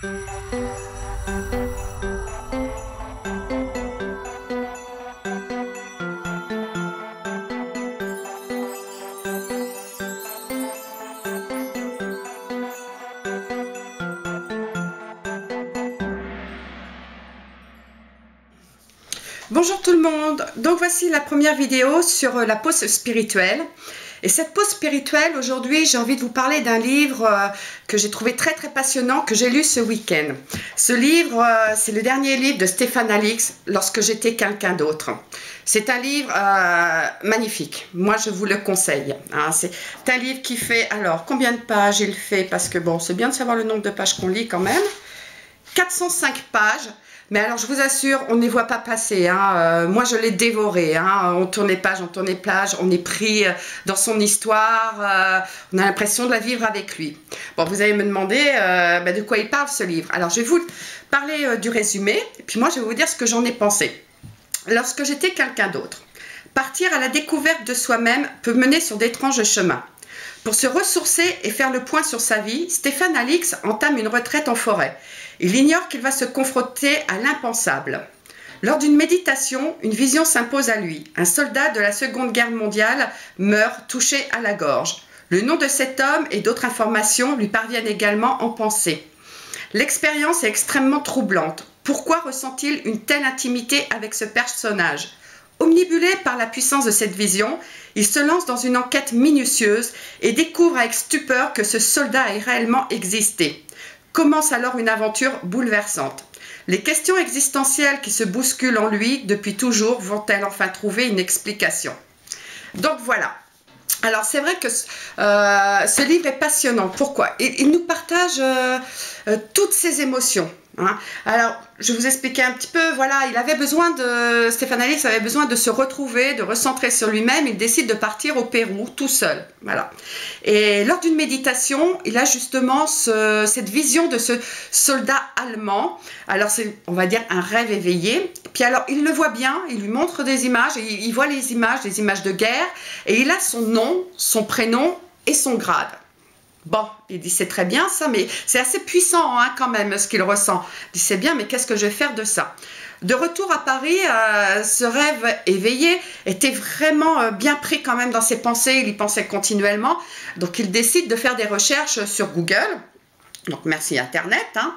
Bonjour tout le monde, donc voici la première vidéo sur la pause spirituelle. Et cette pause spirituelle, aujourd'hui, j'ai envie de vous parler d'un livre que j'ai trouvé très passionnant, que j'ai lu ce week-end. Ce livre, c'est le dernier livre de Stéphane Alix, Lorsque j'étais quelqu'un d'autre. C'est un livre magnifique, moi je vous le conseille. Hein. C'est un livre qui fait, alors combien de pages il fait? Parce que bon, c'est bien de savoir le nombre de pages qu'on lit quand même. 405 pages. Mais alors, je vous assure, on ne les voit pas passer. Hein. Moi, je l'ai dévoré. Hein. On tournait page, on est pris dans son histoire. On a l'impression de la vivre avec lui. Bon, vous allez me demander de quoi il parle, ce livre. Alors, je vais vous parler du résumé. Et puis moi, je vais vous dire ce que j'en ai pensé. Lorsque j'étais quelqu'un d'autre, partir à la découverte de soi-même peut mener sur d'étranges chemins. Pour se ressourcer et faire le point sur sa vie, Stéphane Alix entame une retraite en forêt. Il ignore qu'il va se confronter à l'impensable. Lors d'une méditation, une vision s'impose à lui. Un soldat de la Seconde Guerre mondiale meurt touché à la gorge. Le nom de cet homme et d'autres informations lui parviennent également en pensée. L'expérience est extrêmement troublante. Pourquoi ressent-il une telle intimité avec ce personnage ? Omnibulé par la puissance de cette vision, il se lance dans une enquête minutieuse et découvre avec stupeur que ce soldat a réellement existé. Commence alors une aventure bouleversante. Les questions existentielles qui se bousculent en lui depuis toujours vont-elles enfin trouver une explication? Donc voilà. Alors c'est vrai que ce livre est passionnant. Pourquoi? Il nous partage toutes ses émotions. Hein. Alors, je vais vous expliquer un petit peu, voilà, Stéphane Alix avait besoin de se retrouver, de recentrer sur lui-même. Il décide de partir au Pérou tout seul, voilà. Et lors d'une méditation, il a justement cette vision de ce soldat allemand. Alors, c'est, on va dire, un rêve éveillé. Puis alors, il le voit bien, il lui montre des images, et il voit les images de guerre, et il a son nom, son prénom et son grade. Bon, il dit c'est très bien ça, mais c'est assez puissant hein, quand même ce qu'il ressent. Il dit c'est bien, mais qu'est-ce que je vais faire de ça? De retour à Paris, ce rêve éveillé était vraiment bien pris quand même dans ses pensées, il y pensait continuellement. Donc il décide de faire des recherches sur Google. Donc merci Internet. Hein.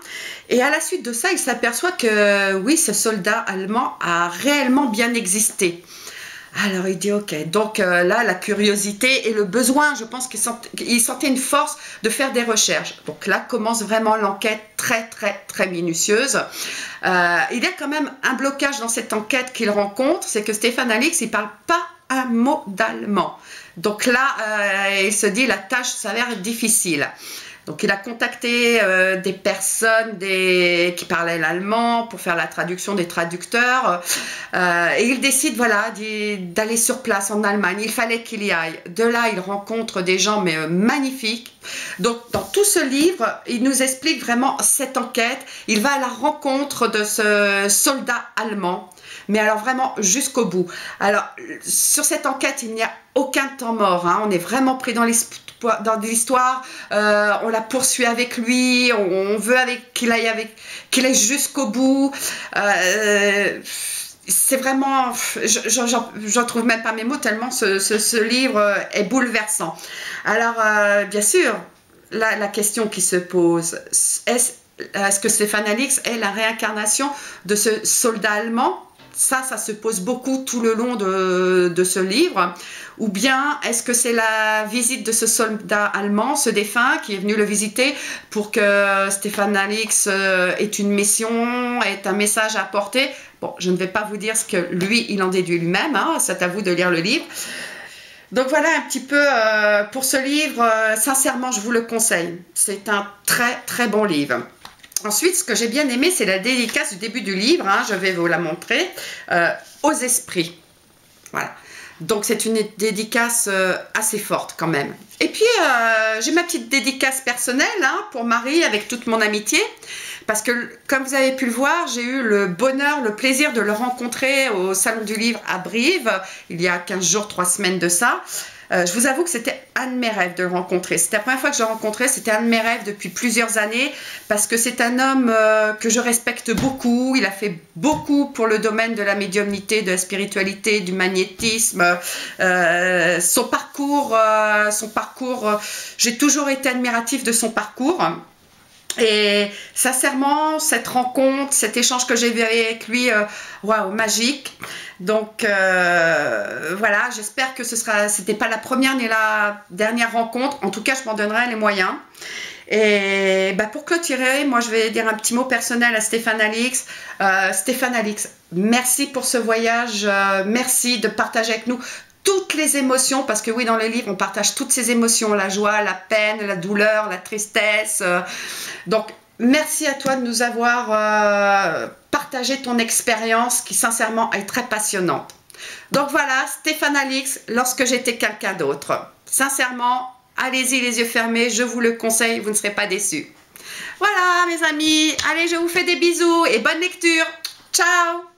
Et à la suite de ça, il s'aperçoit que oui, ce soldat allemand a réellement bien existé. Alors il dit ok, donc là la curiosité et le besoin, je pense qu'il sentait une force de faire des recherches. Donc là commence vraiment l'enquête très minutieuse. Il y a quand même un blocage dans cette enquête qu'il rencontre, c'est que Stéphane Alix, il parle pas un mot d'allemand. Donc là il se dit la tâche s'avère difficile. Donc il a contacté des personnes qui parlaient l'allemand pour faire la traduction des traducteurs et il décide voilà, d'aller sur place en Allemagne. Il fallait qu'il y aille. De là, il rencontre des gens mais magnifiques. Donc dans tout ce livre, il nous explique vraiment cette enquête. Il va à la rencontre de ce soldat allemand. Mais alors vraiment jusqu'au bout. Alors sur cette enquête, il n'y a aucun temps mort. Hein. On est vraiment pris dans l'histoire. On la poursuit avec lui. On veut qu'il aille jusqu'au bout. C'est vraiment, j'en trouve même pas mes mots tellement ce livre est bouleversant. Alors bien sûr, la question qui se pose, est-ce que Stéphane Alix est la réincarnation de ce soldat allemand? Ça se pose beaucoup tout le long de ce livre. Ou bien, est-ce que c'est la visite de ce soldat allemand, ce défunt, qui est venu le visiter pour que Stéphane Alix ait une mission, ait un message à apporter? Bon, je ne vais pas vous dire ce que lui, il en déduit lui-même. Hein, c'est à vous de lire le livre. Donc voilà un petit peu pour ce livre. Sincèrement, je vous le conseille. C'est un très bon livre. Ensuite, ce que j'ai bien aimé, c'est la dédicace du début du livre. Hein, je vais vous la montrer. Aux esprits. Voilà. Donc, c'est une dédicace assez forte quand même. Et puis, j'ai ma petite dédicace personnelle hein, pour Marie avec toute mon amitié. Parce que, comme vous avez pu le voir, j'ai eu le bonheur, le plaisir de le rencontrer au Salon du Livre à Brive. Il y a 15 jours, 3 semaines de ça. Je vous avoue que c'était un de mes rêves de le rencontrer. C'était la première fois que je le rencontrais, c'était un de mes rêves depuis plusieurs années parce que c'est un homme que je respecte beaucoup. Il a fait beaucoup pour le domaine de la médiumnité, de la spiritualité, du magnétisme. Son parcours, j'ai toujours été admiratif de son parcours. Et sincèrement, cette rencontre, cet échange que j'ai eu avec lui, waouh, magique. Donc voilà, j'espère que c'était pas la première ni la dernière rencontre. En tout cas, je m'en donnerai les moyens. Et bah, pour clôturer, moi je vais dire un petit mot personnel à Stéphane Alix. Stéphane Alix, merci pour ce voyage, merci de partager avec nous toutes les émotions, parce que oui, dans le livre, on partage toutes ces émotions, la joie, la peine, la douleur, la tristesse. Donc, merci à toi de nous avoir partagé ton expérience qui, sincèrement, est très passionnante. Donc voilà, Stéphane Alix, lorsque j'étais quelqu'un d'autre. Sincèrement, allez-y les yeux fermés, je vous le conseille, vous ne serez pas déçus. Voilà, mes amis, allez, je vous fais des bisous et bonne lecture. Ciao!